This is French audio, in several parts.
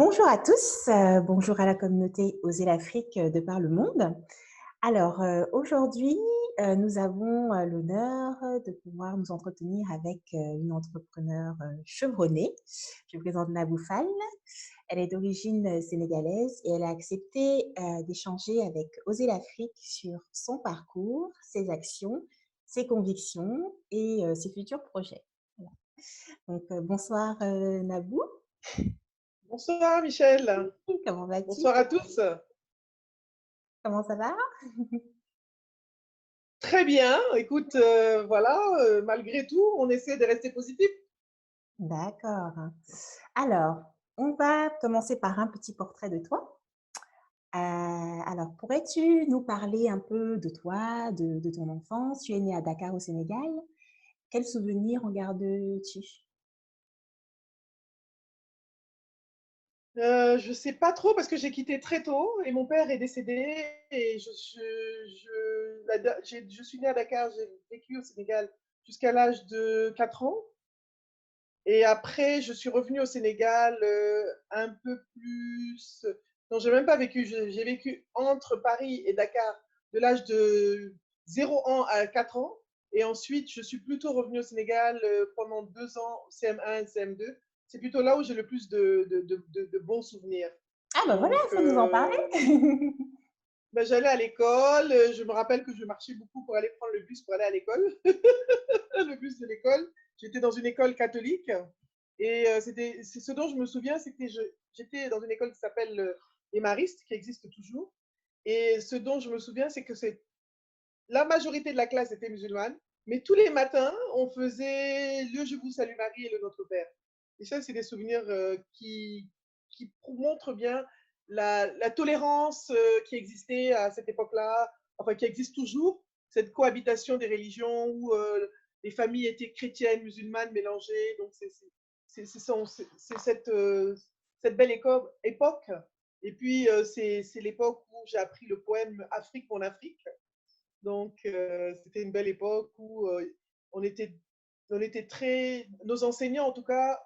Bonjour à tous, bonjour à la communauté Oser l'Afrique de par le monde. Alors, aujourd'hui, nous avons l'honneur de pouvoir nous entretenir avec une entrepreneure chevronnée. Je présente Nabou Fall. Elle est d'origine sénégalaise et elle a accepté d'échanger avec Oser l'Afrique sur son parcours, ses actions, ses convictions et ses futurs projets. Voilà. Donc, bonsoir Nabou, Bonsoir Michel, comment vas-tu? bonsoir à tous. Comment ça va? Très bien, écoute, voilà, malgré tout, on essaie de rester positif. D'accord. Alors, on va commencer par un petit portrait de toi. Alors, pourrais-tu nous parler un peu de toi, de ton enfance? Tu es né à Dakar au Sénégal. Quels souvenirs en gardes-tu? Je sais pas trop parce que j'ai quitté très tôt et mon père est décédé et je suis née à Dakar, j'ai vécu au Sénégal jusqu'à l'âge de 4 ans et après je suis revenue au Sénégal un peu plus. Non, j'ai même pas vécu, j'ai vécu entre Paris et Dakar de l'âge de 0 ans à 4 ans et ensuite je suis plutôt revenue au Sénégal pendant 2 ans, CM1 et CM2. C'est plutôt là où j'ai le plus de bons souvenirs. Ah ben voilà, Donc, il faut nous en parler. ben, j'allais à l'école, je me rappelle que je marchais beaucoup pour aller prendre le bus pour aller à l'école, le bus de l'école. J'étais dans une école catholique et c'est ce dont je me souviens, c'est que j'étais dans une école qui s'appelle les Maristes, qui existe toujours. Et ce dont je me souviens, c'est que la majorité de la classe était musulmane, mais tous les matins, on faisait le Je vous salue Marie et le Notre Père. Et ça, c'est des souvenirs qui montrent bien la tolérance qui existait à cette époque-là, enfin qui existe toujours, cette cohabitation des religions où les familles étaient chrétiennes, musulmanes, mélangées. Donc, c'est cette belle époque. Et puis, c'est l'époque où j'ai appris le poème Afrique, mon Afrique. Donc, c'était une belle époque où on était, on était très, nos enseignants en tout cas,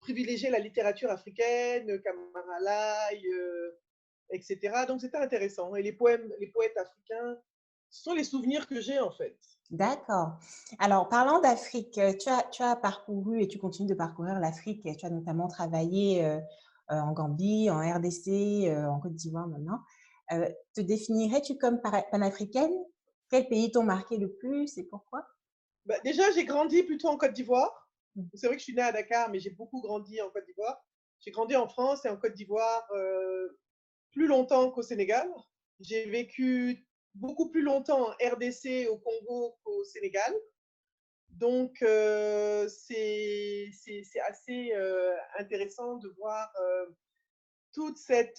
privilégiaient la littérature africaine, Kamara Lai, etc. Donc, c'était intéressant. Et les poètes africains, ce sont les souvenirs que j'ai en fait. D'accord. Alors, parlant d'Afrique, tu as parcouru et tu continues de parcourir l'Afrique. Tu as notamment travaillé en Gambie, en RDC, en Côte d'Ivoire maintenant. Te définirais-tu comme panafricaine? Quels pays t'ont marqué le plus et pourquoi? Bah, déjà, j'ai grandi plutôt en Côte d'Ivoire. C'est vrai que je suis née à Dakar, mais j'ai beaucoup grandi en Côte d'Ivoire. J'ai grandi en France et en Côte d'Ivoire plus longtemps qu'au Sénégal. J'ai vécu beaucoup plus longtemps en RDC, au Congo qu'au Sénégal. Donc, c'est assez intéressant de voir toutes ces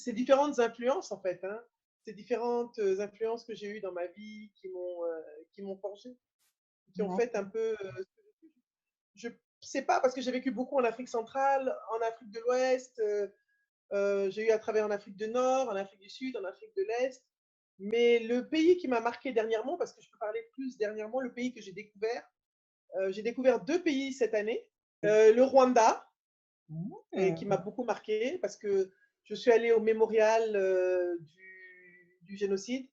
différentes influences, en fait. Hein, ces différentes influences que j'ai eues dans ma vie qui m'ont forgé, qui ont fait un D'accord. peu. Je sais pas, parce que j'ai vécu beaucoup en Afrique centrale, en Afrique de l'Ouest. J'ai eu à travailler en Afrique du Nord, en Afrique du Sud, en Afrique de l'Est. Mais le pays qui m'a marqué dernièrement, parce que je peux parler plus dernièrement, le pays que j'ai découvert deux pays cette année. Le Rwanda, et qui m'a Hmm. beaucoup marqué parce que je suis allée au mémorial du génocide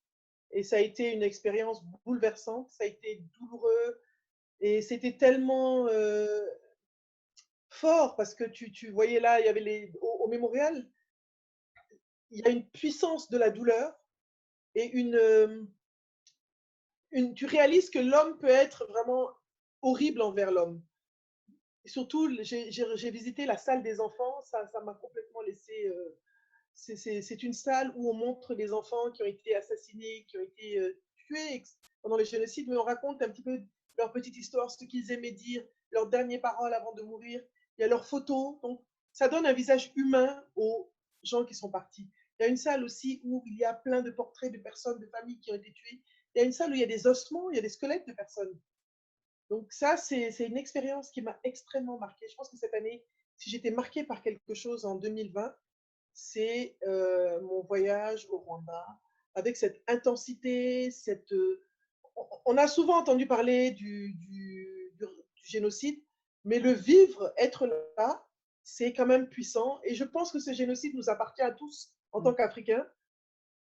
et ça a été une expérience bouleversante, ça a été douloureux et c'était tellement fort parce que tu voyais là, il y avait au mémorial, il y a une puissance de la douleur et tu réalises que l'homme peut être vraiment horrible envers l'homme. Et surtout, j'ai visité la salle des enfants, ça m'a complètement laissé. C'est une salle où on montre les enfants qui ont été assassinés, qui ont été tués pendant le génocide, mais on raconte un petit peu leur petite histoire, ce qu'ils aimaient dire, leurs dernières paroles avant de mourir. Il y a leurs photos, donc ça donne un visage humain aux gens qui sont partis. Il y a une salle aussi où il y a plein de portraits de personnes, de familles qui ont été tuées. Il y a une salle où il y a des ossements, il y a des squelettes de personnes. Donc ça, c'est une expérience qui m'a extrêmement marquée. Je pense que cette année, si j'étais marquée par quelque chose en 2020, c'est mon voyage au Rwanda, avec cette intensité, on a souvent entendu parler du génocide, mais le vivre, être là, c'est quand même puissant. Et je pense que ce génocide nous appartient à tous en Mmh. tant qu'Africains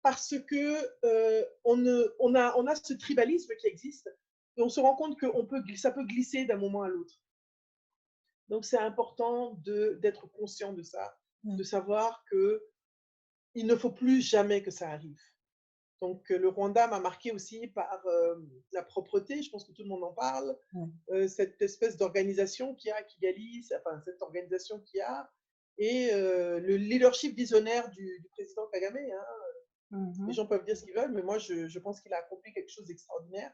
parce que on a ce tribalisme qui existe et on se rend compte que ça peut glisser d'un moment à l'autre. Donc c'est important d'être conscient de ça, Ouais, de savoir que il ne faut plus jamais que ça arrive. Donc le Rwanda m'a marqué aussi par la propreté, je pense que tout le monde en parle, ouais. cette espèce d'organisation qu'il y a à Kigali, enfin cette organisation qu'il y a, et le leadership visionnaire du président Kagame. Hein. Les Mmh. gens peuvent dire ce qu'ils veulent, mais moi je pense qu'il a accompli quelque chose d'extraordinaire.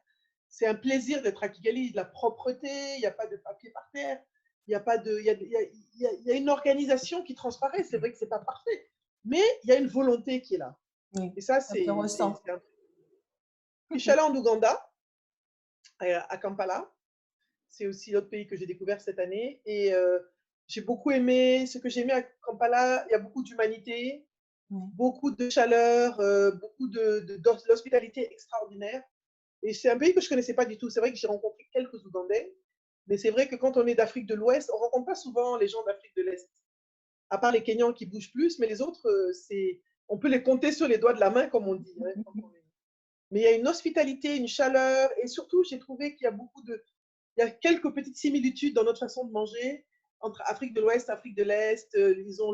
C'est un plaisir d'être à Kigali, de la propreté, il n'y a pas de papier par terre, il y a pas de, il y a une organisation qui transparaît. C'est vrai que c'est pas parfait, mais il y a une volonté qui est là. Oui, Et ça, ça se ressent. c'est un... Puis je suis allée en Ouganda, à Kampala. C'est aussi l'autre pays que j'ai découvert cette année. Et j'ai beaucoup aimé, ce que j'ai aimé à Kampala, il y a beaucoup d'humanité, Ouais. beaucoup de chaleur, beaucoup d'hospitalité extraordinaire. Et c'est un pays que je ne connaissais pas du tout. C'est vrai que j'ai rencontré quelques Ougandais, mais c'est vrai que quand on est d'Afrique de l'Ouest, on ne rencontre pas souvent les gens d'Afrique de l'Est, à part les Kenyans qui bougent plus, mais les autres, on peut les compter sur les doigts de la main, comme on dit. Hein, mais il y a une hospitalité, une chaleur, et surtout, j'ai trouvé qu'il y a il y a quelques petites similitudes dans notre façon de manger entre Afrique de l'Ouest, Afrique de l'Est. Ils ont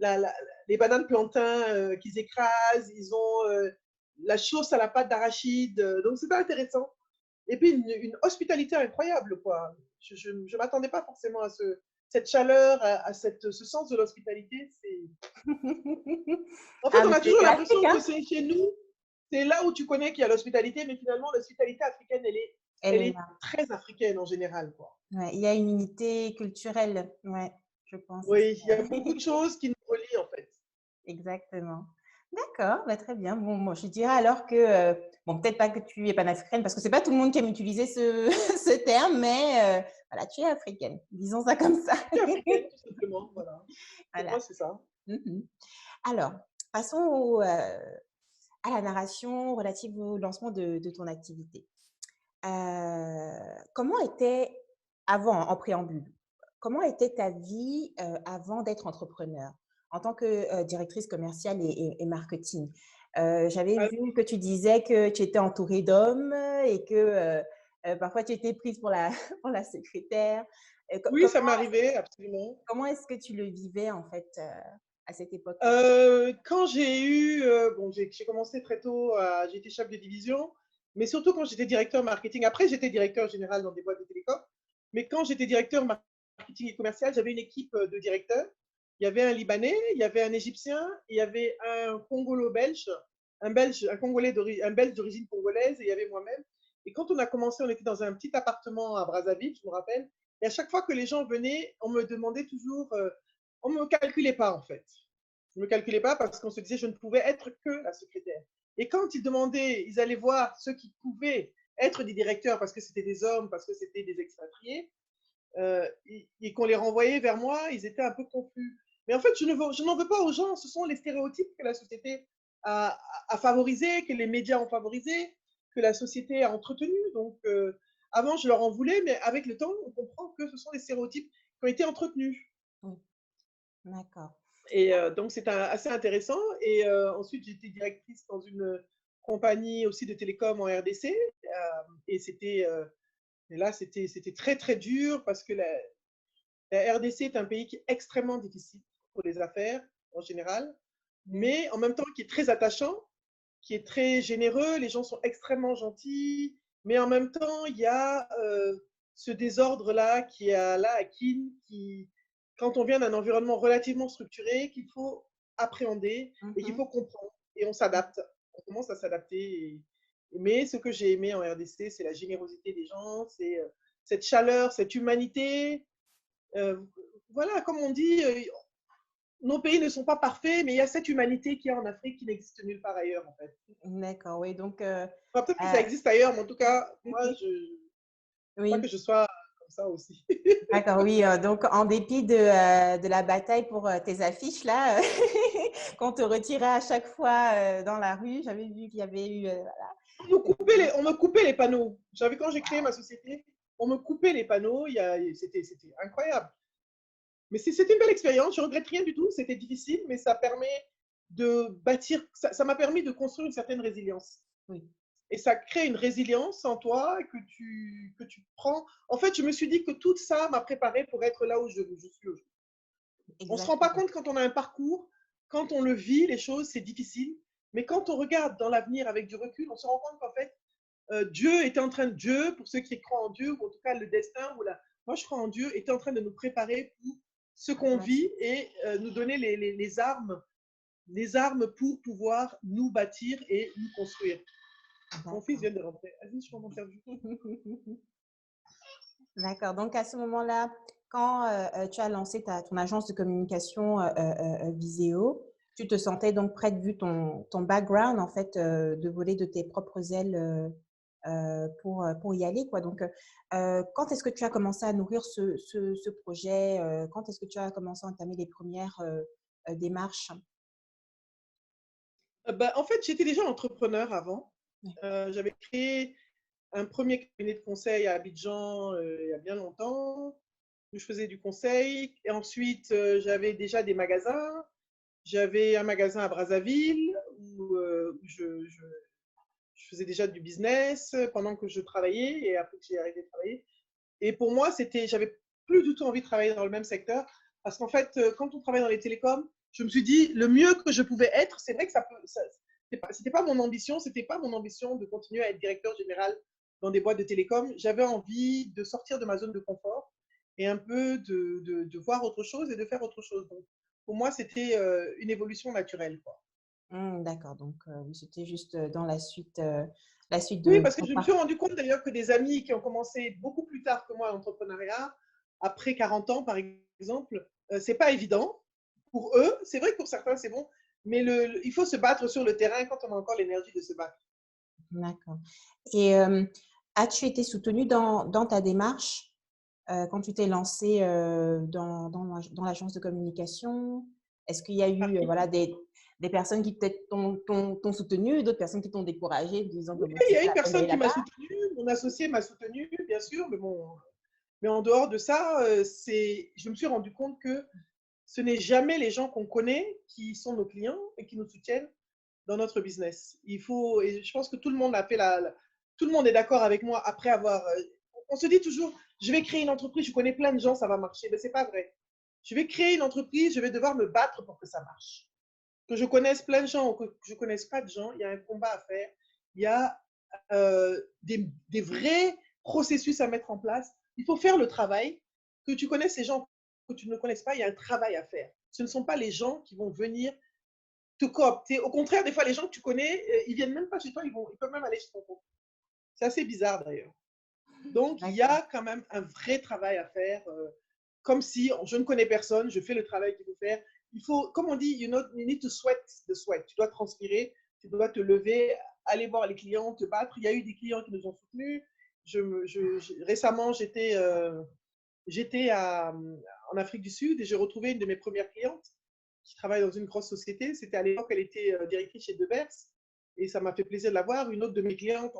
la, la, les bananes plantains qu'ils écrasent, ils ont la sauce à la pâte d'arachide. Donc, c'était intéressant. Et puis, une hospitalité incroyable, quoi. Je ne m'attendais pas forcément à cette chaleur, à ce sens de l'hospitalité. En fait, Ah, on mais a toujours c'est l'Afrique, l'impression que hein? c'est chez nous, c'est là où tu connais qu'il y a l'hospitalité, mais finalement, l'hospitalité africaine, Elle elle est est là. très africaine en général, quoi. Ouais, il y a une unité culturelle, ouais, je pense aussi, Oui, il y a beaucoup de choses qui nous relient, en fait. exactement. D'accord, bah, très bien. Bon, moi, je dirais alors que, bon, peut-être pas que tu es panafricaine parce que c'est pas tout le monde qui aime utiliser ce ce terme, mais voilà, tu es africaine, disons ça comme ça. Je suis africaine, tout simplement, voilà. Pour Voilà. moi, c'est ça. Mmh. Alors, passons à la narration relative au lancement de ton activité. Comment était avant, en préambule, comment était ta vie, avant d'être entrepreneur? En tant que, directrice commerciale et marketing? J'avais Ah, vu que tu disais que tu étais entourée d'hommes et que, parfois tu étais prise pour la pour la secrétaire. oui, ça m'est arrivé, absolument. Comment est-ce que tu le vivais en fait, à cette époque? Quand j'ai eu, bon, j'ai commencé très tôt, j'ai été chef de division, mais surtout quand j'étais directeur marketing. Après, j'étais directeur général dans des boîtes de télécom, mais quand j'étais directeur marketing et commercial, j'avais une équipe de directeurs. Il y avait un Libanais, il y avait un Égyptien, il y avait un Congolo-Belge, un Belge d'origine congolaise, et il y avait moi-même. Et quand on a commencé, on était dans un petit appartement à Brazzaville, je me rappelle. Et à chaque fois que les gens venaient, on me demandait toujours, on me calculait pas en fait. Je ne me calculais pas parce qu'on se disait je ne pouvais être que la secrétaire. Et quand ils demandaient, ils allaient voir ceux qui pouvaient être des directeurs parce que c'était des hommes, parce que c'était des expatriés, et qu'on les renvoyait vers moi, ils étaient un peu confus. Mais en fait, je n'en veux pas aux gens, ce sont les stéréotypes que la société a favorisés, que les médias ont favorisés, que la société a entretenu. Donc, avant, je leur en voulais, mais avec le temps, on comprend que ce sont des stéréotypes qui ont été entretenus. Oui, d'accord. Et donc, c'est assez intéressant. Et ensuite, j'étais directrice dans une compagnie aussi de télécom en RDC. Et c'était très, très dur parce que la RDC est un pays qui est extrêmement difficile pour les affaires en général, Oui. mais en même temps qui est très attachant, qui est très généreux. Les gens sont extrêmement gentils, mais en même temps, il y a ce désordre-là qui est là à Kin, quand on vient d'un environnement relativement structuré, qu'il faut appréhender et qu'il Mmh. faut comprendre. Et on s'adapte. On commence à s'adapter. Mais ce que j'ai aimé en RDC, c'est la générosité des gens, c'est cette chaleur, cette humanité. Euh, voilà, comme on dit, nos pays ne sont pas parfaits, mais il y a cette humanité qui est en Afrique qui n'existe nulle part ailleurs, en fait. D'accord, oui, donc Enfin, peut-être que ça heu, existe ailleurs, mais en tout cas, moi, mmh je ne veux pas que oui. je sois comme ça aussi. D'accord, oui, donc en dépit de la bataille pour, tes affiches là, qu'on te retirait à chaque fois, dans la rue, j'avais vu qu'il y avait eu, voilà, On me coupait les panneaux. Quand j'ai créé ma société, on me coupait les panneaux. C'était incroyable. Mais c'était une belle expérience, je regrette rien du tout, c'était difficile, mais ça permet de bâtir, ça m'a permis de construire une certaine résilience. Oui, Et ça crée une résilience en toi que tu prends. En fait, je me suis dit que tout ça m'a préparé pour être là où je suis aujourd'hui. On ne se rend pas exactement. compte quand on a un parcours, quand on le vit, les choses, c'est difficile. Mais quand on regarde dans l'avenir avec du recul, on se rend compte qu'en fait, Dieu était en train de, Dieu, pour ceux qui croient en Dieu, ou en tout cas le destin, moi je crois en Dieu, était en train de nous préparer pour ce qu'on Pour la vit suite. et nous donner les armes pour pouvoir nous bâtir et nous construire. Mon fils D'accord. vient de rentrer. Vas-y, je suis en interview. D'accord. Donc, à ce moment-là, quand tu as lancé ton agence de communication Viséo, tu te sentais donc prête, vu ton background, en fait, de voler de tes propres ailes pour y aller, quoi. Donc, quand est-ce que tu as commencé à nourrir ce projet? Quand est-ce que tu as commencé à entamer les premières démarches? Bah, en fait, j'étais déjà entrepreneur avant. Ouais. J'avais créé un premier cabinet de conseil à Abidjan il y a bien longtemps, où je faisais du conseil. Et ensuite, j'avais déjà des magasins. J'avais un magasin à Brazzaville où je faisais déjà du business pendant que je travaillais et après que j'ai arrêté de travailler. Et pour moi, j'avais plus du tout envie de travailler dans le même secteur parce qu'en fait, quand on travaille dans les télécoms, je me suis dit le mieux que je pouvais être, c'est vrai que c'était pas mon ambition, c'était pas mon ambition de continuer à être directeur général dans des boîtes de télécom. J'avais envie de sortir de ma zone de confort et un peu de voir autre chose et de faire autre chose. Donc, pour moi, c'était une évolution naturelle, quoi. D'accord. Donc, oui, c'était juste dans la suite Oui, de parce que ton je me suis parcours. rendu compte d'ailleurs que des amis qui ont commencé beaucoup plus tard que moi l'entrepreneuriat, après 40 ans par exemple, c'est pas évident pour eux. C'est vrai que pour certains c'est bon, mais il faut se battre sur le terrain quand on a encore l'énergie de se battre. D'accord. Et as-tu été soutenue dans ta démarche quand tu t'es lancée dans l'agence de communication? Est-ce qu'il y a Par eu qui? voilà, des personnes qui peut-être t'ont soutenue et d'autres personnes qui t'ont découragée, disant que Oui, bon, il c'est y a pas une la peine personne d'aller qui m'a là-bas? soutenue, mon associé m'a soutenue, bien sûr, mais bon, mais en dehors de ça, je me suis rendu compte que ce n'est jamais les gens qu'on connaît qui sont nos clients et qui nous soutiennent dans notre business. Et je pense que tout le monde a fait tout le monde est d'accord avec moi après avoir. On se dit toujours, je vais créer une entreprise, je connais plein de gens, ça va marcher. Mais c'est pas vrai. Je vais créer une entreprise, je vais devoir me battre pour que ça marche. Que je connaisse plein de gens ou que je connaisse pas de gens, il y a un combat à faire. Il y a des vrais processus à mettre en place. Il faut faire le travail. Que tu connaisses ces gens que tu ne connaisses pas, il y a un travail à faire. Ce ne sont pas les gens qui vont venir te coopter. Au contraire, des fois, les gens que tu connais, ils viennent même pas chez toi, ils peuvent même aller chez ton compte. C'est assez bizarre d'ailleurs. Donc, il y D'accord. a quand même un vrai travail à faire. Comme si je ne connais personne, je fais le travail qu'il faut faire. Il faut, comme on dit, you need to sweat the sweat. Tu dois transpirer, tu dois te lever, aller voir les clients, te battre. Il y a eu des clients qui nous ont soutenus. Récemment, j'étais en Afrique du Sud et j'ai retrouvé une de mes premières clientes qui travaille dans une grosse société. C'était à l'époque, elle était directrice chez Devers et ça m'a fait plaisir de la voir. Une autre de mes clientes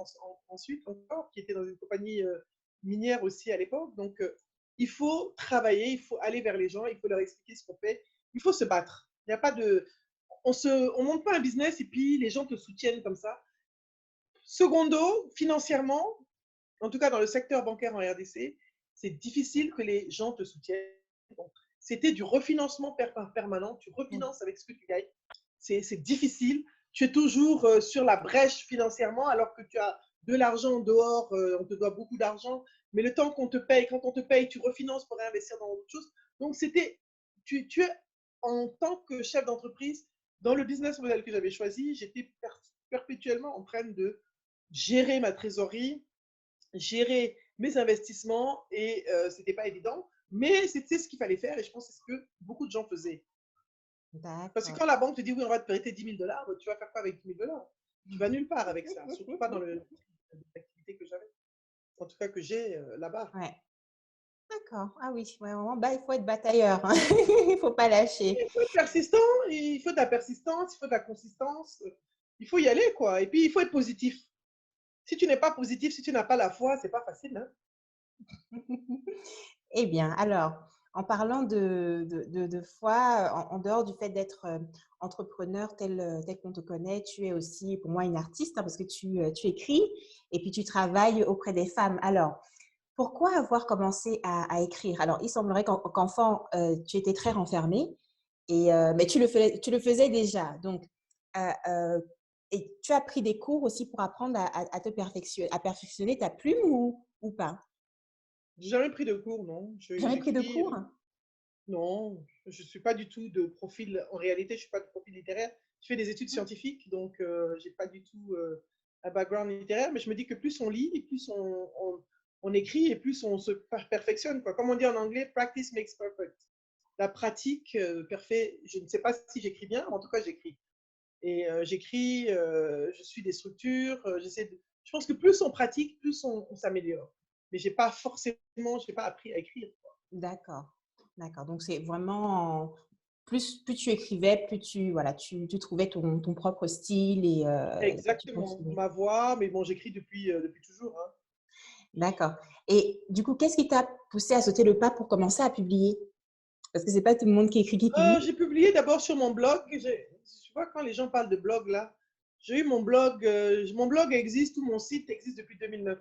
ensuite encore, qui était dans une compagnie minière aussi à l'époque. Donc, il faut travailler, il faut aller vers les gens, il faut leur expliquer ce qu'on fait. Il faut se battre. Il n'y a pas de. On monte pas un business et puis les gens te soutiennent comme ça. Secondo, financièrement, en tout cas dans le secteur bancaire en RDC, c'est difficile que les gens te soutiennent. Donc, c'était du refinancement permanent. Tu Oui. refinances avec ce que tu gagnes. C'est difficile. Tu es toujours sur la brèche financièrement alors que tu as de l'argent dehors. On te doit beaucoup d'argent. Mais le temps qu'on te paye, quand on te paye, tu refinances pour réinvestir dans autre chose. Donc, tu es en tant que chef d'entreprise, dans le business model que j'avais choisi, j'étais perpétuellement en train de gérer ma trésorerie, gérer mes investissements et c'était pas évident, mais c'était ce qu'il fallait faire et je pense que c'est ce que beaucoup de gens faisaient. Parce que D'accord. quand la banque te dit oui, on va te prêter 10 000 $, tu vas faire quoi avec 10 000 $? Tu vas nulle part avec ça, surtout pas dans l'activité que j'avais, en tout cas que j'ai là-bas. Ouais. D'accord. Ah oui, ouais, vraiment, bah, il faut être batailleur, hein. Il faut pas lâcher. Il faut être persistant, il faut de la persistance, il faut de la consistance, il faut y aller quoi. Et puis il faut être positif. Si tu n'es pas positif, si tu n'as pas la foi, c'est pas facile. Hein. Eh bien, alors, en parlant de foi, en dehors du fait d'être entrepreneur tel qu'on te connaît, tu es aussi pour moi une artiste hein, parce que tu écris et puis tu travailles auprès des femmes. Alors, pourquoi avoir commencé à écrire? Alors, il semblerait qu'enfant, tu étais très renfermée, mais tu le faisais déjà. Donc, euh, euh, et tu as pris des cours aussi pour apprendre à te perfectionner ta plume ou pas? J'ai jamais pris de cours, non. Jamais pris de J'écris, cours? non, je suis pas du tout de profil, en réalité, je suis pas de profil littéraire. Je fais des études scientifiques, donc j'ai pas du tout un background littéraire, mais je me dis que plus on lit, et plus on écrit, et plus on se perfectionne, quoi. Comme on dit en anglais, practice makes perfect. La pratique parfait, je ne sais pas si j'écris bien, mais en tout cas, j'écris. Et j'écris, je suis des structures, je pense que plus on pratique, plus on s'améliore. Mais j'ai pas forcément, j'ai pas appris à écrire, quoi. D'accord, d'accord. Donc, c'est vraiment, plus tu écrivais, plus voilà, tu trouvais ton propre style et puis tu Exactement, continuais. ma voix, mais bon, j'écris depuis toujours, hein. D'accord. Et du coup, qu'est-ce qui t'a poussé à sauter le pas pour commencer à publier? Parce que c'est pas tout le monde qui écrit, qui publie. J'ai publié d'abord sur mon blog. Je vois quand les gens parlent de blog là, j'ai eu mon blog existe, tout mon site existe depuis 2009.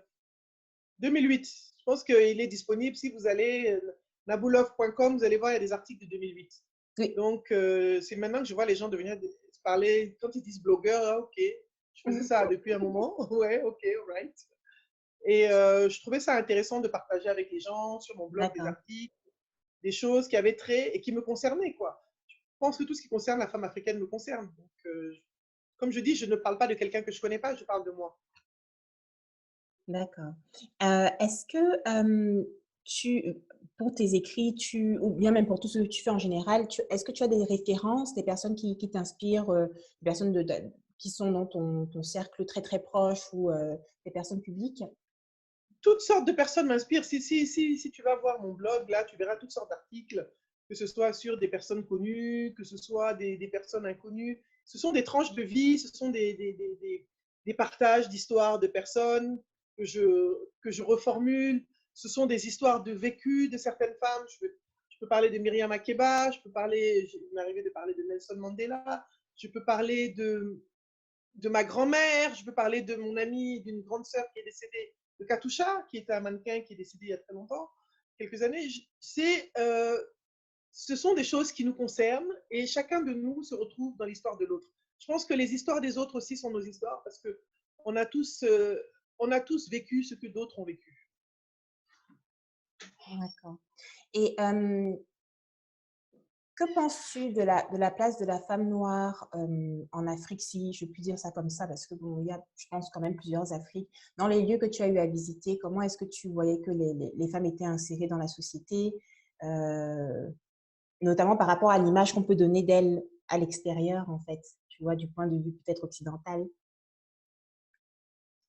2008. Je pense qu'il est disponible si vous allez naboulov.com, vous allez voir, il y a des articles de 2008. Oui. Donc, c'est maintenant que je vois les gens devenir se parler, quand ils disent blogueur, ah, ok, je faisais ça depuis un moment, ouais, ok, right. Et je trouvais ça intéressant de partager avec les gens sur mon blog des D'accord. articles, des choses qui avaient trait et qui me concernaient, quoi. Je pense que tout ce qui concerne la femme africaine me concerne. Donc, comme je dis, je ne parle pas de quelqu'un que je connais pas, je parle de moi. D'accord. Est-ce que, tu pour tes écrits, ou bien même pour tout ce que tu fais en général, est-ce que tu as des références, des personnes qui t'inspirent, des personnes qui sont dans ton cercle très, très proche ou des personnes publiques? Toutes sortes de personnes m'inspirent. Si tu vas voir mon blog, là, tu verras toutes sortes d'articles, que ce soit sur des personnes connues, que ce soit des personnes inconnues. Ce sont des tranches de vie, ce sont des partages d'histoires de personnes que je reformule. Ce sont des histoires de vécu de certaines femmes. Je peux parler de Myriam Makeba, il m'est arrivé de parler de Nelson Mandela, je peux parler de ma grand-mère, je peux parler de mon amie, d'une grande sœur qui est décédée, de Katusha, qui était un mannequin qui est décédé il y a très longtemps, quelques années. Ce sont des choses qui nous concernent et chacun de nous se retrouve dans l'histoire de l'autre. Je pense que les histoires des autres aussi sont nos histoires parce que on a tous, euh, on a tous vécu ce que d'autres ont vécu. D'accord. Et que penses-tu de la place de la femme noire en Afrique, si je puis dire ça comme ça, parce que bon, il y a, je pense, quand même plusieurs Afriques. Dans les lieux que tu as eu à visiter, comment est-ce que tu voyais que les femmes étaient insérées dans la société, euh, notamment par rapport à l'image qu'on peut donner d'elles à l'extérieur, en fait, tu vois, du point de vue peut-être occidental.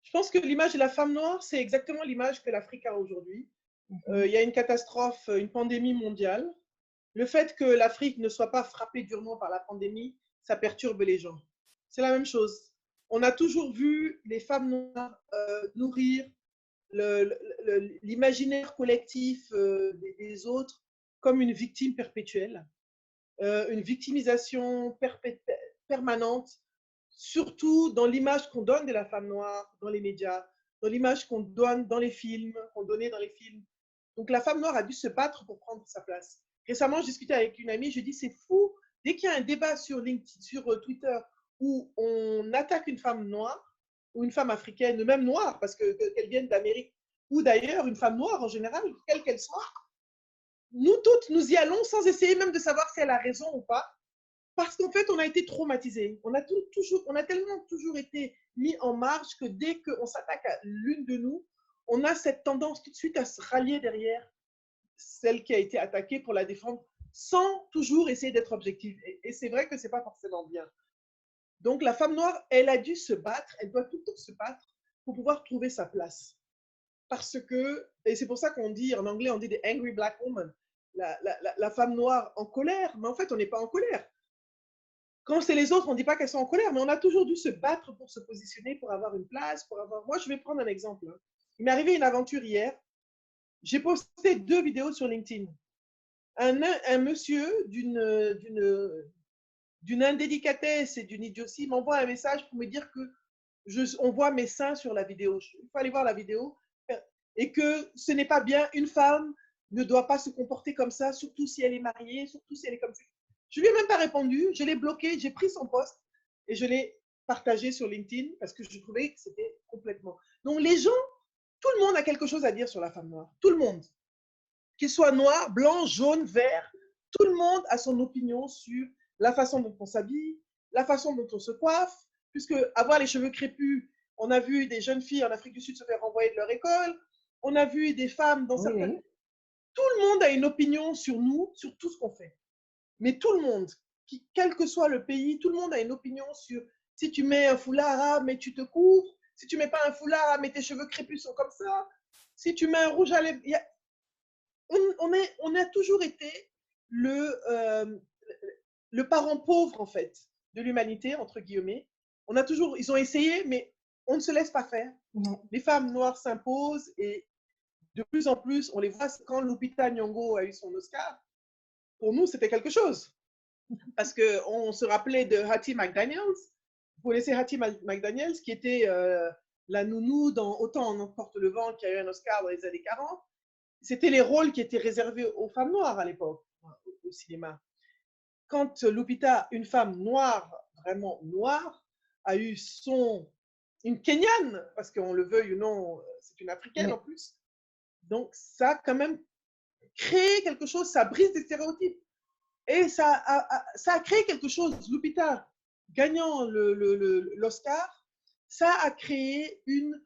Je pense que l'image de la femme noire, c'est exactement l'image que l'Afrique a aujourd'hui. Mhm. Il y a une catastrophe, une pandémie mondiale. Le fait que l'Afrique ne soit pas frappée durement par la pandémie, ça perturbe les gens. C'est la même chose. On a toujours vu les femmes noires nourrir l'imaginaire collectif des autres comme une victime perpétuelle, une victimisation permanente, surtout dans l'image qu'on donne de la femme noire dans les médias, dans l'image qu'on donne dans les films, qu'on donnait dans les films. Donc la femme noire a dû se battre pour prendre sa place. Récemment, je discutais avec une amie, je dis c'est fou, dès qu'il y a un débat sur LinkedIn, sur Twitter où on attaque une femme noire ou une femme africaine, même noire, parce qu'elle vienne d'Amérique ou d'ailleurs, une femme noire en général, quelle qu'elle soit, nous toutes, nous y allons sans essayer même de savoir si elle a raison ou pas, parce qu'en fait, on a été traumatisés. On a tellement toujours été mis en marge que dès qu'on s'attaque à l'une de nous, on a cette tendance tout de suite à se rallier derrière celle qui a été attaquée pour la défendre, sans toujours essayer d'être objective. Et c'est vrai que c'est pas forcément bien. Donc la femme noire, elle a dû se battre, elle doit tout le temps se battre pour pouvoir trouver sa place. Parce que, et c'est pour ça qu'on dit, en anglais, on dit the angry black woman, la femme noire en colère, mais en fait, on n'est pas en colère. Quand c'est les autres, on ne dit pas qu'elles sont en colère, mais on a toujours dû se battre pour se positionner, pour avoir une place, pour avoir... Moi, je vais prendre un exemple. Il m'est arrivé une aventure hier. J'ai posté 2 vidéos sur LinkedIn. un monsieur d'une indélicatesse et d'une idiotie m'envoie un message pour me dire que on voit mes seins sur la vidéo. Il faut aller voir la vidéo. Et que ce n'est pas bien, une femme ne doit pas se comporter comme ça, surtout si elle est mariée, surtout si elle est comme ça. Je lui ai même pas répondu, je l'ai bloqué, j'ai pris son post et je l'ai partagé sur LinkedIn parce que je trouvais que c'était complètement. Donc les gens, tout le monde a quelque chose à dire sur la femme noire. Tout le monde. Qu'il soit noir, blanc, jaune, vert, tout le monde a son opinion sur la façon dont on s'habille, la façon dont on se coiffe, puisque avoir les cheveux crépus, on a vu des jeunes filles en Afrique du Sud se faire renvoyer de leur école, on a vu des femmes dans Oui, certains... oui. Tout le monde a une opinion sur nous, sur tout ce qu'on fait. Mais tout le monde, quel que soit le pays, tout le monde a une opinion sur si tu mets un foulard, ah, mais tu te couvres, si tu mets pas un foulard, ah, mais tes cheveux crépus sont comme ça, si tu mets un rouge à lèvres, on a toujours été le parent pauvre, en fait, de l'humanité, entre guillemets. Ils ont essayé, mais on ne se laisse pas faire. Ouais. Les femmes noires s'imposent et de plus en plus, on les voit. Quand Lupita Nyong'o a eu son Oscar, pour nous, c'était quelque chose. Parce qu'on se rappelait de Hattie McDaniels. Vous connaissez Hattie McDaniels, qui était la nounou dans Autant en emporte le vent, qui a eu un Oscar dans les années 40. C'était les rôles qui étaient réservés aux femmes noires à l'époque, au cinéma. Quand Lupita, une femme noire, vraiment noire, a eu une Kenyane, parce qu'on le veuille ou non, c'est une Africaine en Ouais. plus. Donc, ça a quand même créé quelque chose, ça brise des stéréotypes. Et ça a créé quelque chose. Lupita, gagnant l'Oscar, ça a créé une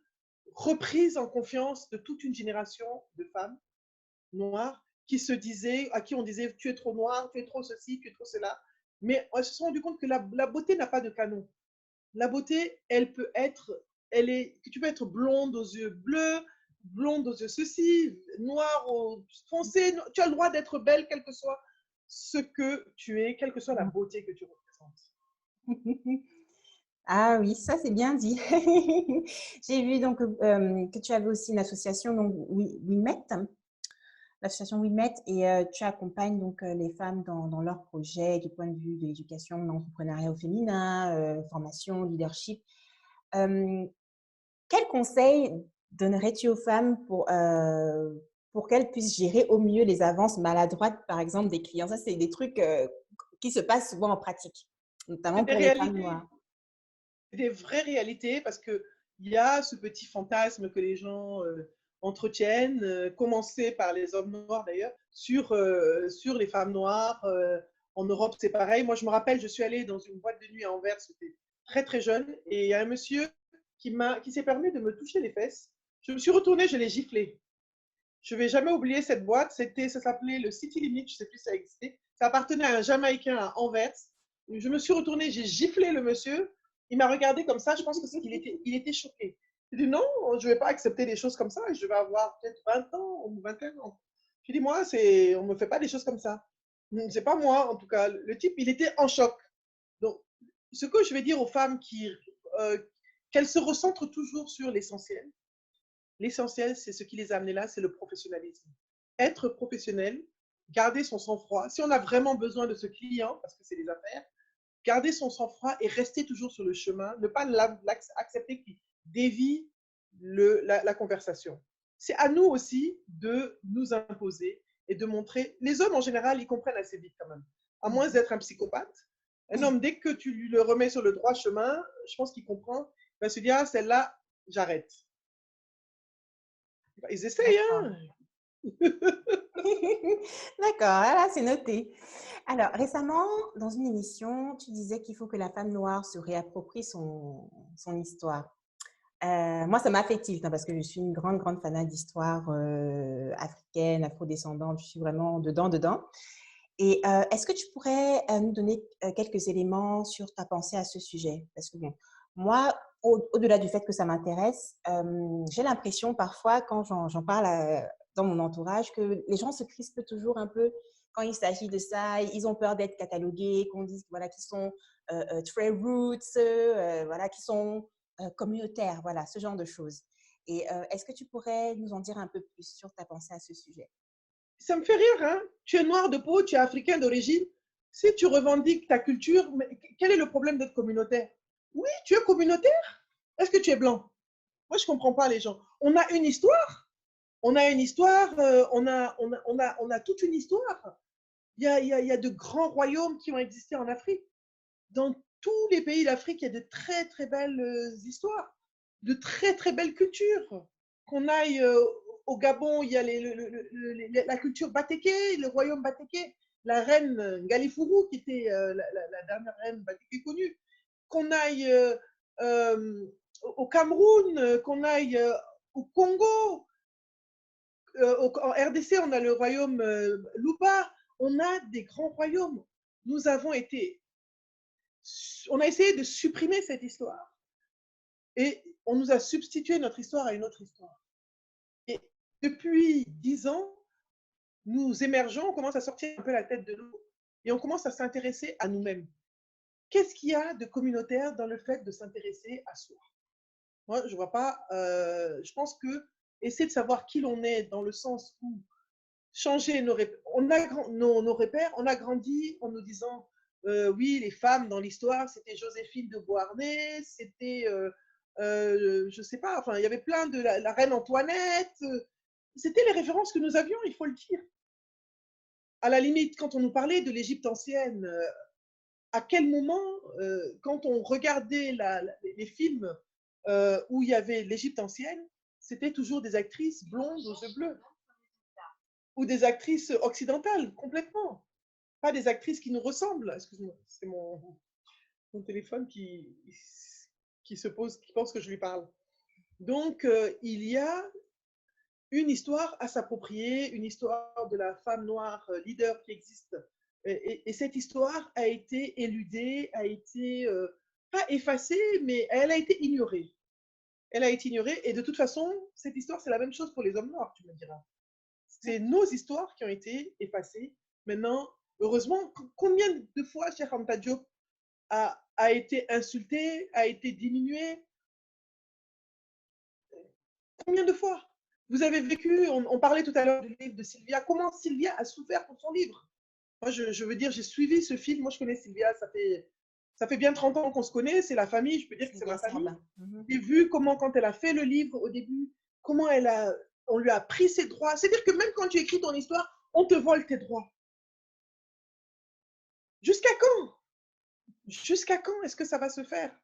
reprise en confiance de toute une génération de femmes noires qui se disaient, à qui on disait tu es trop noir, tu es trop ceci, tu es trop cela. Mais on se sont rendu compte que la beauté n'a pas de canon. La beauté, elle peut être, que tu peux être blonde aux yeux bleus, blonde aux yeux ceci, noire aux foncé. Tu as le droit d'être belle, quel que soit ce que tu es, quelle que soit la beauté que tu représentes. Ah oui, ça c'est bien dit. J'ai vu donc que tu avais aussi une association, donc WeMet, l'association WeMet, et tu accompagnes donc les femmes dans leurs projets du point de vue de l'éducation, de l'entrepreneuriat au féminin, formation, leadership. Euh, Quel conseil donnerais-tu aux femmes pour qu'elles puissent gérer au mieux les avances maladroites, par exemple, des clients? Ça, c'est des trucs qui se passent souvent en pratique, C'est notamment des pour les femmes réalités, noires. des vraies réalités, parce qu'il y a ce petit fantasme que les gens entretiennent, commencé par les hommes noirs d'ailleurs, sur les femmes noires. En Europe, c'est pareil. Moi, je me rappelle, je suis allée dans une boîte de nuit à Anvers, c'était très très jeune, et il y a un monsieur qui s'est permis de me toucher les fesses. Je me suis retournée, je l'ai giflé. Je ne vais jamais oublier cette boîte. Ça s'appelait le City Limit, je ne sais plus si ça existait. Ça appartenait à un Jamaïcain à Anvers. Je me suis retournée, j'ai giflé le monsieur. Il m'a regardé comme ça. Je pense il était choqué. J'ai dit non, je ne vais pas accepter des choses comme ça. Je vais avoir peut-être 20 ans ou 21 ans. J'ai dit moi, on ne me fait pas des choses comme ça. C'est pas moi, en tout cas. Le type, il était en choc. Donc, ce que je vais dire aux femmes euh, qu'elles se recentrent toujours sur l'essentiel. L'essentiel, c'est ce qui les a amenés là, c'est le professionnalisme. Être professionnel, garder son sang-froid. Si on a vraiment besoin de ce client, parce que c'est des affaires, garder son sang-froid et rester toujours sur le chemin, ne pas accepter qu'il dévie la conversation. C'est à nous aussi de nous imposer et de montrer. Les hommes, en général, ils comprennent assez vite quand même. À moins d'être un psychopathe. Un homme, dès que tu le remets sur le droit chemin, je pense qu'il comprend. Il va se dire, ah, celle-là, j'arrête. Ils essayent, D'accord. hein. D'accord, là, c'est noté. Alors, récemment, dans une émission, tu disais qu'il faut que la femme noire se réapproprie son histoire. Moi, ça m'affective, hein, parce que je suis une grande, grande fanat d'histoire africaine, afrodescendante. Je suis vraiment dedans, dedans. Et est-ce que tu pourrais nous donner quelques éléments sur ta pensée à ce sujet? Parce que bon, moi, au-delà du fait que ça m'intéresse, j'ai l'impression parfois, quand j'en parle dans mon entourage, que les gens se crispent toujours un peu quand il s'agit de ça. Ils ont peur d'être catalogués, qu'on dise voilà, qu'ils sont très roots, voilà, qu'ils sont communautaires, voilà, ce genre de choses. Et est-ce que tu pourrais nous en dire un peu plus sur ta pensée à ce sujet? Ça me fait rire, hein. Tu es noir de peau, tu es africain d'origine. Si tu revendiques ta culture, quel est le problème d'être communautaire? Oui, tu es communautaire. Est-ce que tu es blanc? Moi, je ne comprends pas les gens. On a une histoire. On a une histoire. On a toute une histoire. Il y a de grands royaumes qui ont existé en Afrique. Dans tous les pays d'Afrique, il y a de très, très belles histoires, de très, très belles cultures. Qu'on aille au Gabon, il y a la culture Batéké, le royaume Batéké, la reine Ngalifuru, qui était la dernière reine Batéké connue. Qu'on aille au Cameroun, qu'on aille au Congo, en RDC, on a le royaume Luba, on a des grands royaumes. Nous avons été on a essayé de supprimer cette histoire et on nous a substitué notre histoire à une autre histoire. Et depuis 10 ans, nous émergeons, on commence à sortir un peu la tête de l'eau et on commence à s'intéresser à nous-mêmes. Qu'est-ce qu'il y a de communautaire dans le fait de s'intéresser à soi? Moi, je vois pas. Je pense que essayer de savoir qui l'on est dans le sens où changer nos repères, nos repères, on a grandi en nous disant oui, les femmes dans l'histoire, c'était Joséphine de Beauharnais, c'était, je sais pas, enfin, il y avait plein de la reine Antoinette. C'était les références que nous avions, il faut le dire. À la limite, quand on nous parlait de l'Égypte ancienne, à quel moment, quand on regardait les films où il y avait l'Égypte ancienne, c'était toujours des actrices blondes aux yeux bleus ou des actrices occidentales, complètement. Pas des actrices qui nous ressemblent. Excuse-moi, c'est mon téléphone qui se pose, qui pense que je lui parle. Donc, il y a une histoire à s'approprier, une histoire de la femme noire leader qui existe. Et cette histoire a été éludée, a été pas effacée, mais elle a été ignorée. Elle a été ignorée. Et de toute façon, cette histoire, c'est la même chose pour les hommes noirs, tu me diras. C'est nos histoires qui ont été effacées. Maintenant, heureusement, combien de fois Cheikh Anta Diop a été insulté, a été diminué? Combien de fois? Vous avez vécu, on parlait tout à l'heure du livre de Sylvia. Comment Sylvia a souffert pour son livre? Moi, je veux dire, j'ai suivi ce film. Moi, je connais Sylvia, ça fait bien 30 ans qu'on se connaît. C'est la famille, je peux dire que c'est Sylvia ma famille. Sarba. J'ai vu comment, quand elle a fait le livre au début, comment on lui a pris ses droits. C'est-à-dire que même quand tu écris ton histoire, on te vole tes droits. Jusqu'à quand? Jusqu'à quand est-ce que ça va se faire?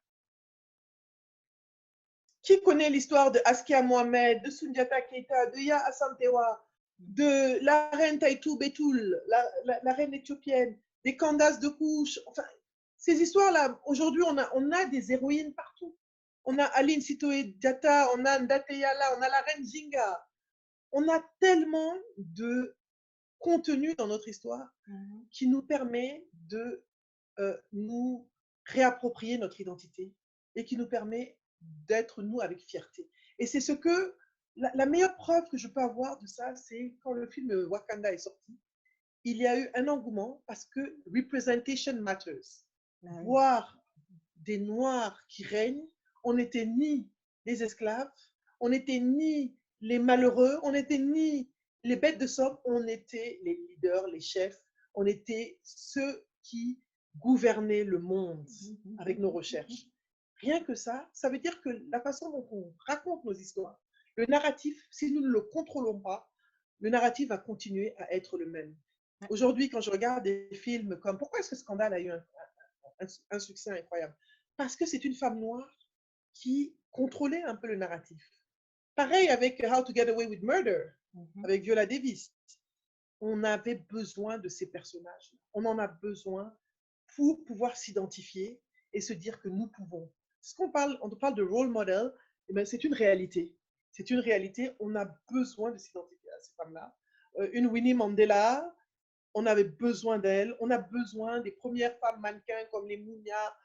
Qui connaît l'histoire de Askia Mohamed, de Sundiata Keita, de Ya Assantewa, de la reine Taïtou Betoul, la reine éthiopienne, des Candace de Couche? Enfin, ces histoires-là, aujourd'hui, on a des héroïnes partout. On a Aline Sitoé Diatta, on a Ndate Yala, on a la reine Zinga. On a tellement de contenu dans notre histoire qui nous permet de nous réapproprier notre identité et qui nous permet d'être nous avec fierté. Et c'est ce que la meilleure preuve que je peux avoir de ça, c'est quand le film Wakanda est sorti, il y a eu un engouement parce que representation matters. Ah oui. Voir des Noirs qui règnent, on n'était ni les esclaves, on n'était ni les malheureux, on n'était ni les bêtes de somme, on était les leaders, les chefs, on était ceux qui gouvernaient le monde avec nos recherches. Rien que ça veut dire que la façon dont on raconte nos histoires, le narratif, si nous ne le contrôlons pas, le narratif va continuer à être le même. Aujourd'hui, quand je regarde des films comme pourquoi est-ce que Scandale a eu un succès incroyable? Parce que c'est une femme noire qui contrôlait un peu le narratif. Pareil avec How to Get Away with Murder, avec Viola Davis. On avait besoin de ces personnages. On en a besoin pour pouvoir s'identifier et se dire que nous pouvons. On parle de role model, eh bien, c'est une réalité. C'est une réalité. On a besoin de s'identifier à ces femmes-là. Une Winnie Mandela, on avait besoin d'elle. On a besoin des premières femmes mannequins comme les Mounia,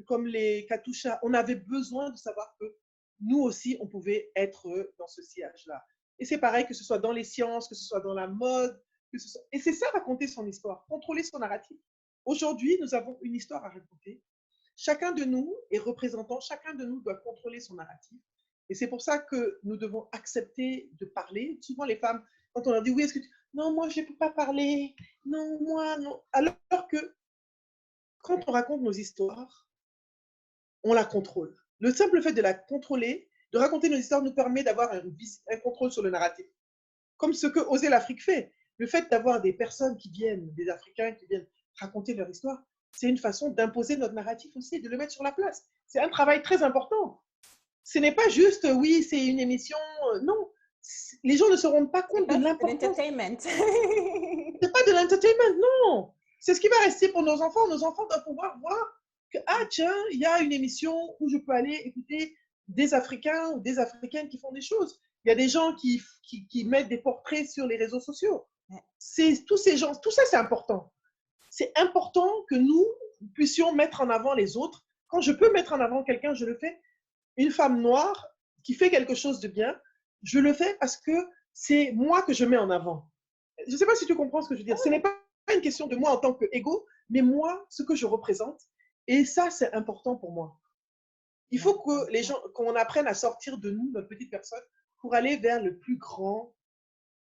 comme les Katusha. On avait besoin de savoir que nous aussi, on pouvait être dans ce sillage-là. Et c'est pareil, que ce soit dans les sciences, que ce soit dans la mode. Et c'est ça, raconter son histoire, contrôler son narratif. Aujourd'hui, nous avons une histoire à raconter. Chacun de nous est représentant, chacun de nous doit contrôler son narratif. Et c'est pour ça que nous devons accepter de parler. Souvent, les femmes, quand on leur dit oui, est-ce que non, moi, je ne peux pas parler. Non, moi, non. Alors que quand on raconte nos histoires, on la contrôle. Le simple fait de la contrôler, de raconter nos histoires, nous permet d'avoir un contrôle sur le narratif. Comme ce que Oser l'Afrique fait. Le fait d'avoir des personnes qui viennent, des Africains qui viennent raconter leur histoire, c'est une façon d'imposer notre narratif aussi, de le mettre sur la place. C'est un travail très important. Ce n'est pas juste, oui, c'est une émission, non. Les gens ne se rendent pas C'est compte de pas de l'importance. l'entertainment. C'est pas de l'entertainment, non. C'est ce qui va rester pour nos enfants. Nos enfants doivent pouvoir voir que, ah tiens, il y a une émission où je peux aller écouter des Africains ou des Africaines qui font des choses. Il y a des gens qui mettent des portraits sur les réseaux sociaux. C'est tous ces gens, tout ça c'est important. C'est important que nous puissions mettre en avant les autres. Quand je peux mettre en avant quelqu'un, je le fais. Une femme noire qui fait quelque chose de bien, je le fais parce que c'est moi que je mets en avant. Je ne sais pas si tu comprends ce que je veux dire. Ce n'est pas une question de moi en tant qu'ego, mais moi, ce que je représente. Et ça, c'est important pour moi. Il faut que les gens, qu'on apprenne à sortir de nous, notre petite personne, pour aller vers le plus grand.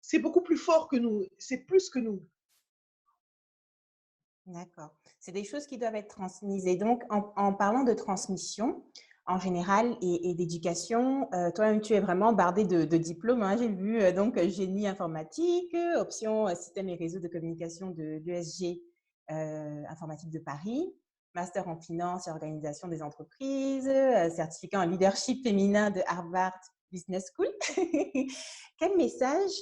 C'est beaucoup plus fort que nous. C'est plus que nous. D'accord. C'est des choses qui doivent être transmises. Et donc, en parlant de transmission, en général, et d'éducation, toi-même, tu es vraiment bardé de diplômes. Hein. J'ai vu donc génie informatique, option système et réseau de communication de l'ESG informatique de Paris, master en finance et organisation des entreprises, certificat en leadership féminin de Harvard Business School. Quel message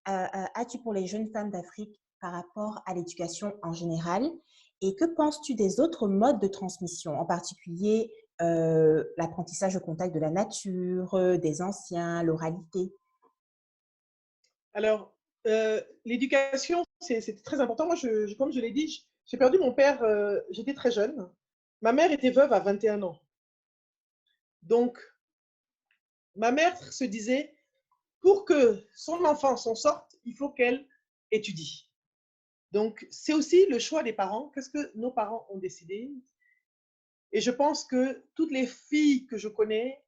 as-tu pour les jeunes femmes d'Afrique par rapport à l'éducation en général? Et que penses-tu des autres modes de transmission, en particulier l'apprentissage au contact de la nature, des anciens, l'oralité? Alors, l'éducation, c'est très important. Moi, comme je l'ai dit, j'ai perdu mon père, j'étais très jeune. Ma mère était veuve à 21 ans. Donc, ma mère se disait, pour que son enfant s'en sorte, il faut qu'elle étudie. Donc, c'est aussi le choix des parents. Qu'est-ce que nos parents ont décidé? Et je pense que toutes les filles que je connais,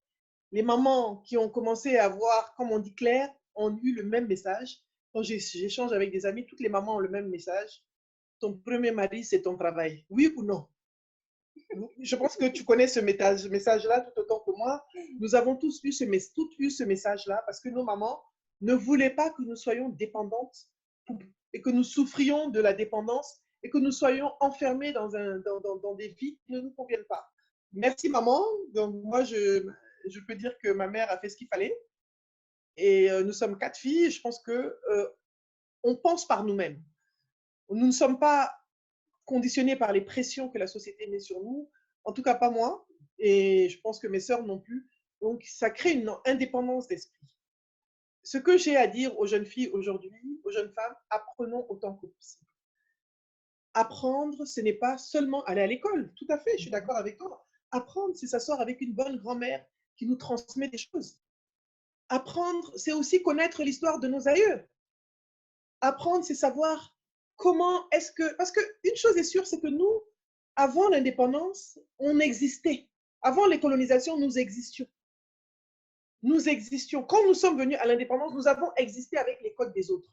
les mamans qui ont commencé à voir, comme on dit, clair, ont eu le même message. Quand j'échange avec des amis, toutes les mamans ont le même message. Ton premier mari, c'est ton travail. Oui ou non? Je pense que tu connais ce message-là tout autant que moi. Nous avons tous eu toutes eu ce message-là parce que nos mamans ne voulaient pas que nous soyons dépendantes et que nous souffrions de la dépendance et que nous soyons enfermés dans des vies qui ne nous conviennent pas. Merci maman. Donc moi, je peux dire que ma mère a fait ce qu'il fallait. Et nous sommes 4 filles. Et je pense que on pense par nous-mêmes. Nous ne sommes pas conditionnés par les pressions que la société met sur nous, en tout cas pas moi, et je pense que mes sœurs non plus. Donc ça crée une indépendance d'esprit. Ce que j'ai à dire aux jeunes filles aujourd'hui, aux jeunes femmes, apprenons autant que possible. Apprendre, ce n'est pas seulement aller à l'école, tout à fait, je suis d'accord avec toi. Apprendre, c'est s'asseoir avec une bonne grand-mère qui nous transmet des choses. Apprendre, c'est aussi connaître l'histoire de nos aïeux. Apprendre, c'est savoir comment est-ce que... Parce qu'une chose est sûre, c'est que nous, avant l'indépendance, on existait. Avant les colonisations, nous existions. Nous existions. Quand nous sommes venus à l'indépendance, nous avons existé avec les codes des autres.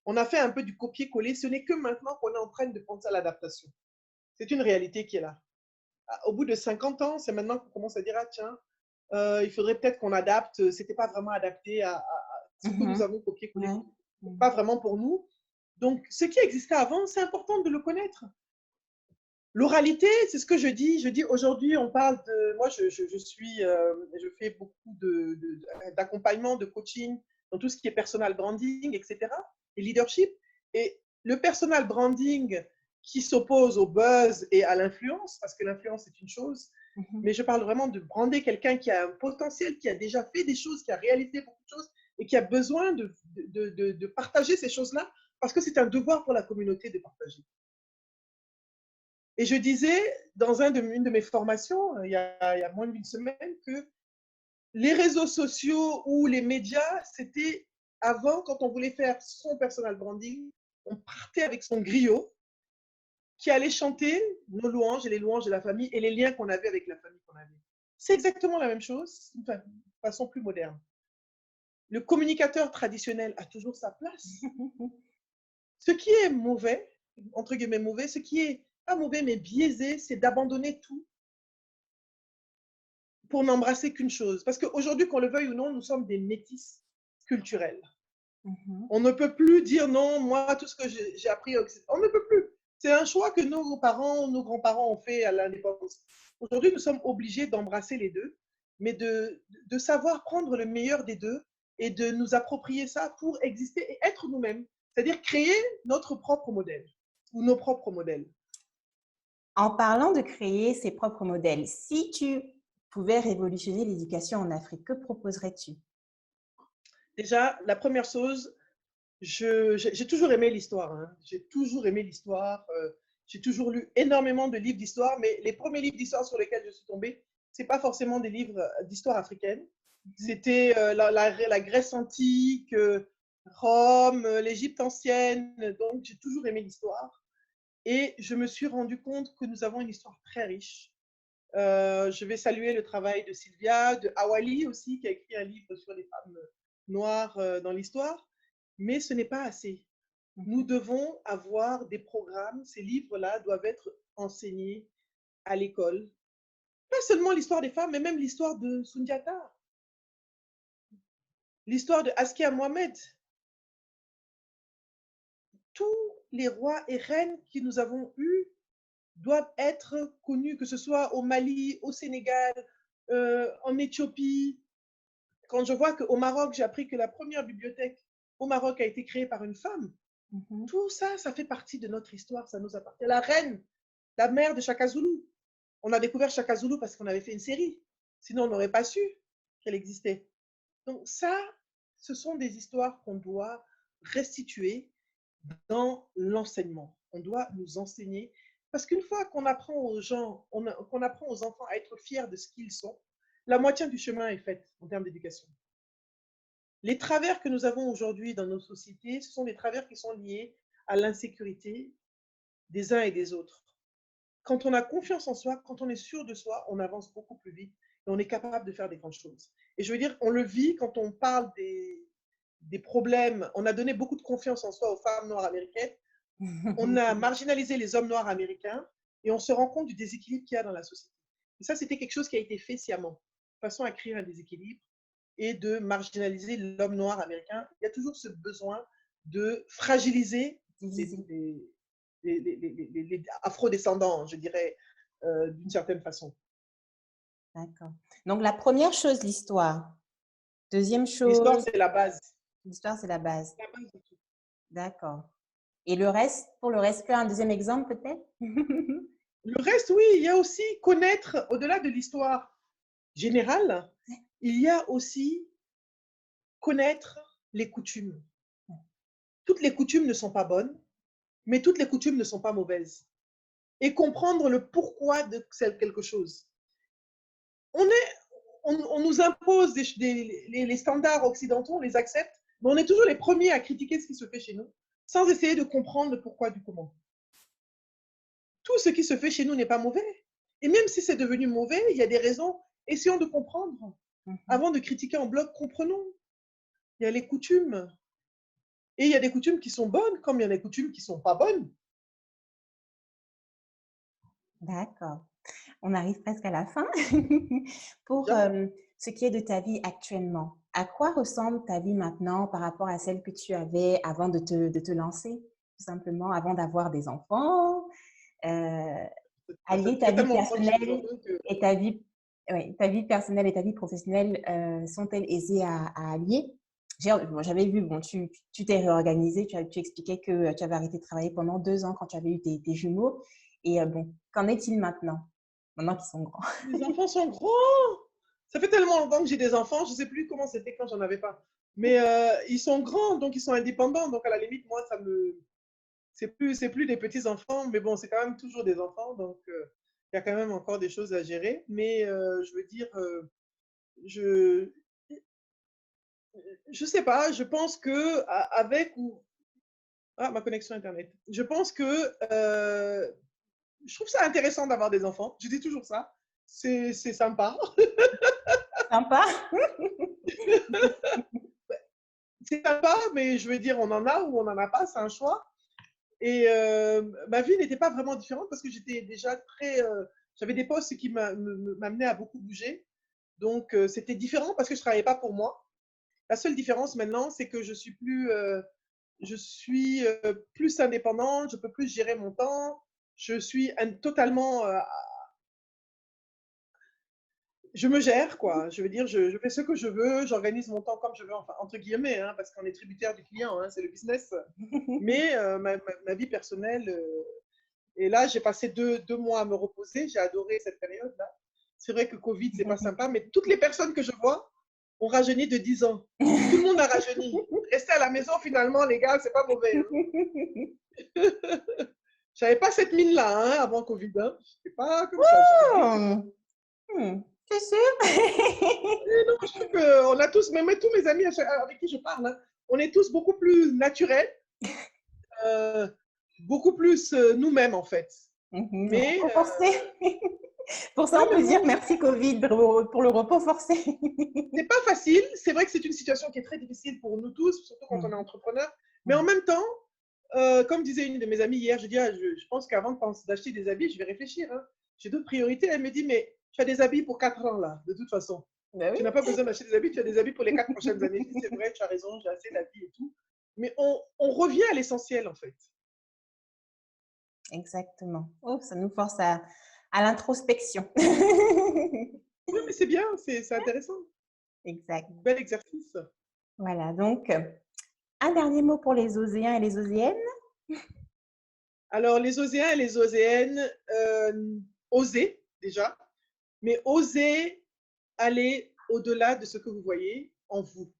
On a fait un peu du copier-coller. Ce n'est que maintenant qu'on est en train de penser à l'adaptation. C'est une réalité qui est là. Au bout de 50 ans, c'est maintenant qu'on commence à dire, ah tiens, il faudrait peut-être qu'on adapte. Ce n'était pas vraiment adapté à ce que nous avons copié-collé. Ouais. Pas vraiment pour nous. Donc, ce qui existait avant, c'est important de le connaître. L'oralité, c'est ce que je dis. Je dis aujourd'hui, on parle de. Moi, je fais beaucoup d'accompagnement, de coaching dans tout ce qui est personal branding, etc. et leadership. Et le personal branding qui s'oppose au buzz et à l'influence, parce que l'influence c'est une chose, mais je parle vraiment de brander quelqu'un qui a un potentiel, qui a déjà fait des choses, qui a réalisé beaucoup de choses et qui a besoin de partager ces choses-là parce que c'est un devoir pour la communauté de partager. Et je disais dans une de mes formations, il y a moins d'une semaine, que les réseaux sociaux ou les médias, c'était avant, quand on voulait faire son personal branding, on partait avec son griot qui allait chanter nos louanges et les louanges de la famille et les liens qu'on avait avec la famille qu'on avait. C'est exactement la même chose, d'une façon plus moderne. le communicateur traditionnel a toujours sa place. Ce qui est mauvais, entre guillemets mauvais, ce qui est pas mauvais mais biaisé, c'est d'abandonner tout pour n'embrasser qu'une chose. Parce qu'aujourd'hui, qu'on le veuille ou non, nous sommes des métis culturels. On ne peut plus dire non, moi, tout ce que j'ai appris, on ne peut plus. C'est un choix que nos parents, nos grands-parents ont fait à l'indépendance. Aujourd'hui, nous sommes obligés d'embrasser les deux, mais de savoir prendre le meilleur des deux et de nous approprier ça pour exister et être nous-mêmes. C'est-à-dire créer notre propre modèle ou nos propres modèles. En parlant de créer ses propres modèles, si tu pouvais révolutionner l'éducation en Afrique, que proposerais-tu? Déjà, la première chose, j'ai toujours aimé l'histoire. Hein. J'ai toujours aimé l'histoire. J'ai toujours lu énormément de livres d'histoire, mais les premiers livres d'histoire sur lesquels je suis tombée, ce n'est pas forcément des livres d'histoire africaine. C'était la Grèce antique, Rome, l'Égypte ancienne. Donc, j'ai toujours aimé l'histoire. Et je me suis rendu compte que nous avons une histoire très riche. Je vais saluer le travail de Sylvia, de Awali aussi, qui a écrit un livre sur les femmes noires dans l'histoire. Mais ce n'est pas assez. Nous devons avoir des programmes. Ces livres-là doivent être enseignés à l'école. Pas seulement l'histoire des femmes, mais même l'histoire de Sundiata, l'histoire de Askia Mohamed. Tous les rois et reines que nous avons eus doivent être connus, que ce soit au Mali, au Sénégal, en Éthiopie. Quand je vois qu'au Maroc, j'ai appris que la première bibliothèque au Maroc a été créée par une femme, tout ça, ça fait partie de notre histoire, ça nous appartient. La reine, la mère de Shaka Zulu. On a découvert Shaka Zulu parce qu'on avait fait une série. Sinon, on n'aurait pas su qu'elle existait. Donc ça, ce sont des histoires qu'on doit restituer dans l'enseignement. On doit nous enseigner. Parce qu'une fois qu'on apprend aux gens, qu'on apprend aux enfants à être fiers de ce qu'ils sont, la moitié du chemin est faite en termes d'éducation. Les travers que nous avons aujourd'hui dans nos sociétés, ce sont des travers qui sont liés à l'insécurité des uns et des autres. Quand on a confiance en soi, quand on est sûr de soi, on avance beaucoup plus vite et on est capable de faire des grandes choses. Et je veux dire, on le vit quand on parle des problèmes. On a donné beaucoup de confiance en soi aux femmes noires américaines. On a marginalisé les hommes noirs américains et on se rend compte du déséquilibre qu'il y a dans la société. Et ça, c'était quelque chose qui a été fait sciemment, de façon à créer un déséquilibre et de marginaliser l'homme noir américain. Il y a toujours ce besoin de fragiliser les afro-descendants, je dirais, d'une certaine façon. D'accord. Donc, la première chose, l'histoire. Deuxième L'histoire, chose, c'est la base. l'histoire, c'est la base. La base de tout. D'accord. Et le reste, pour le reste, un deuxième exemple peut-être? Le reste, oui, il y a aussi connaître, au-delà de l'histoire générale, il y a aussi connaître les coutumes. Toutes les coutumes ne sont pas bonnes, mais toutes les coutumes ne sont pas mauvaises. Et comprendre le pourquoi de quelque chose. On nous impose les standards occidentaux, on les accepte, mais on est toujours les premiers à critiquer ce qui se fait chez nous, sans essayer de comprendre le pourquoi du comment. Tout ce qui se fait chez nous n'est pas mauvais. Et même si c'est devenu mauvais, il y a des raisons. Essayons de comprendre. Avant de critiquer en bloc, comprenons. Il y a les coutumes. Et il y a des coutumes qui sont bonnes, comme il y a des coutumes qui ne sont pas bonnes. D'accord. On arrive presque à la fin. Pour ce qui est de ta vie actuellement, à quoi ressemble ta vie maintenant par rapport à celle que tu avais avant de te lancer, tout simplement, avant d'avoir des enfants? Allier ta vie personnelle et ta vie, ouais, ta vie personnelle et ta vie professionnelle sont-elles aisées à allier? J'avais vu, bon, tu t'es réorganisée, tu expliquais que tu avais arrêté de travailler pendant 2 ans quand tu avais eu tes jumeaux. Et bon, qu'en est-il maintenant? Maintenant qu'ils sont grands. Les enfants sont grands. Ça fait tellement longtemps que j'ai des enfants, je ne sais plus comment c'était quand j'en avais pas. Mais ils sont grands, donc ils sont indépendants. Donc à la limite, moi, c'est plus des petits enfants, mais bon, c'est quand même toujours des enfants. Donc il y a quand même encore des choses à gérer. Mais je veux dire, je sais pas. Je pense que avec ou ma connexion internet. Je pense que je trouve ça intéressant d'avoir des enfants. Je dis toujours ça. C'est sympa. Sympa. c'est sympa, mais je veux dire, on en a ou on n'en a pas, c'est un choix. Et ma vie n'était pas vraiment différente parce que j'étais déjà j'avais des postes qui m'amenaient à beaucoup bouger. Donc, c'était différent parce que je ne travaillais pas pour moi. La seule différence maintenant, c'est que je suis plus indépendante, je peux plus gérer mon temps, je suis totalement, je me gère, quoi. Je veux dire, je fais ce que je veux, j'organise mon temps comme je veux, enfin, entre guillemets, hein, parce qu'on est tributaire du client, hein, c'est le business. Mais ma vie personnelle, et là, j'ai passé deux mois à me reposer, j'ai adoré cette période-là. C'est vrai que Covid, c'est pas sympa, mais toutes les personnes que je vois ont rajeuni de 10 ans. Tout le monde a rajeuni. Rester à la maison, finalement, les gars, c'est pas mauvais. Hein. J'avais pas cette mine-là hein, avant Covid. Hein. C'était pas comme ça. C'est sûr. Non, je trouve qu'on a tous, même tous mes amis avec qui je parle, hein, on est tous beaucoup plus naturels, beaucoup plus nous-mêmes en fait. Mais pour ça, on peut dire merci Covid pour le repos forcé. C'est pas facile. C'est vrai que c'est une situation qui est très difficile pour nous tous, surtout quand on est entrepreneur. Mais en même temps, comme disait une de mes amies hier, je dis, je pense qu'avant d'acheter des habits, je vais réfléchir. Hein. J'ai d'autres priorités. Elle me dit, mais tu as des habits pour 4 ans là, de toute façon. Ben oui. Tu n'as pas besoin d'acheter des habits, tu as des habits pour les 4 prochaines années. C'est vrai, tu as raison, j'ai assez d'habits et tout. Mais on revient à l'essentiel en fait. Exactement. Oh, ça nous force à l'introspection. Oui, mais c'est bien, c'est intéressant. Exact. Bel exercice. Voilà, donc, un dernier mot pour les Oséens et les Oséennes. Alors, les Oséens et les Oséennes, osez déjà, mais osez aller au-delà de ce que vous voyez en vous.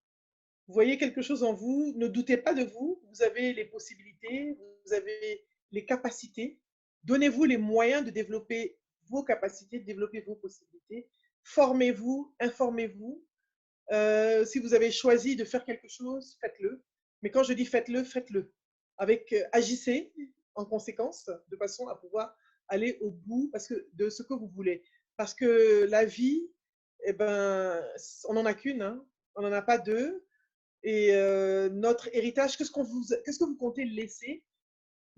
Vous voyez quelque chose en vous, ne doutez pas de vous, vous avez les possibilités, vous avez les capacités. Donnez-vous les moyens de développer vos capacités, de développer vos possibilités. Formez-vous, informez-vous. Si vous avez choisi de faire quelque chose, faites-le. Mais quand je dis faites-le, faites-le. Agissez en conséquence, de façon à pouvoir aller au bout de ce que vous voulez. Parce que la vie, eh ben, on n'en a qu'une, hein. On n'en a pas deux. Et notre héritage, qu'est-ce que vous comptez laisser?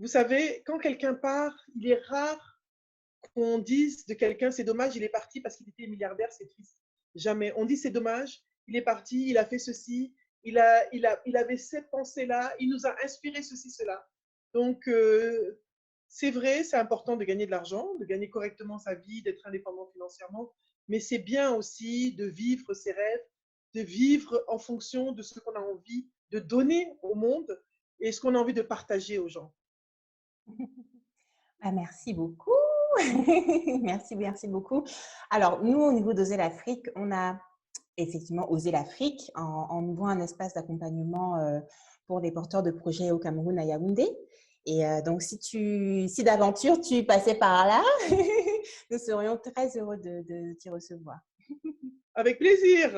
Vous savez, quand quelqu'un part, il est rare qu'on dise de quelqu'un, c'est dommage, il est parti parce qu'il était milliardaire, c'est triste. Jamais. On dit c'est dommage, il est parti, il a fait ceci, il avait cette pensée-là, il nous a inspiré ceci, cela. Donc, c'est vrai, c'est important de gagner de l'argent, de gagner correctement sa vie, d'être indépendant financièrement, mais c'est bien aussi de vivre ses rêves, de vivre en fonction de ce qu'on a envie de donner au monde et ce qu'on a envie de partager aux gens. Merci beaucoup. Merci beaucoup. Alors, nous, au niveau d'Oser l'Afrique, on a effectivement Oser l'Afrique en ouvrant un espace d'accompagnement pour des porteurs de projets au Cameroun, à Yaoundé. Et donc, si d'aventure tu passais par là, nous serions très heureux de t'y recevoir. Avec plaisir,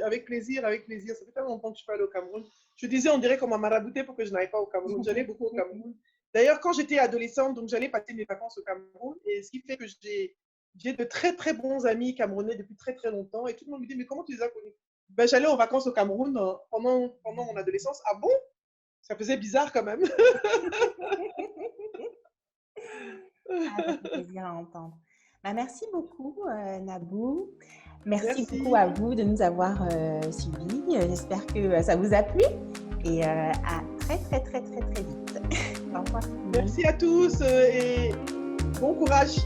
avec plaisir. Ça fait tellement longtemps que je suis pas allée au Cameroun. Je disais, on dirait qu'on m'a marabouté pour que je n'aille pas au Cameroun. J'allais beaucoup au Cameroun. D'ailleurs, quand j'étais adolescente, donc j'allais passer mes vacances au Cameroun. Et ce qui fait que j'ai de très, très bons amis camerounais depuis très, très longtemps. Et tout le monde me dit, mais comment tu les as connus? Ben, j'allais en vacances au Cameroun pendant mon adolescence. Ah bon? Ça faisait bizarre quand même. Ça fait plaisir à entendre. Ben, merci beaucoup, Nabou. Merci beaucoup à vous de nous avoir suivis. J'espère que ça vous a plu. Et à très, très, très, très, très vite. Au revoir. Merci à tous et bon courage.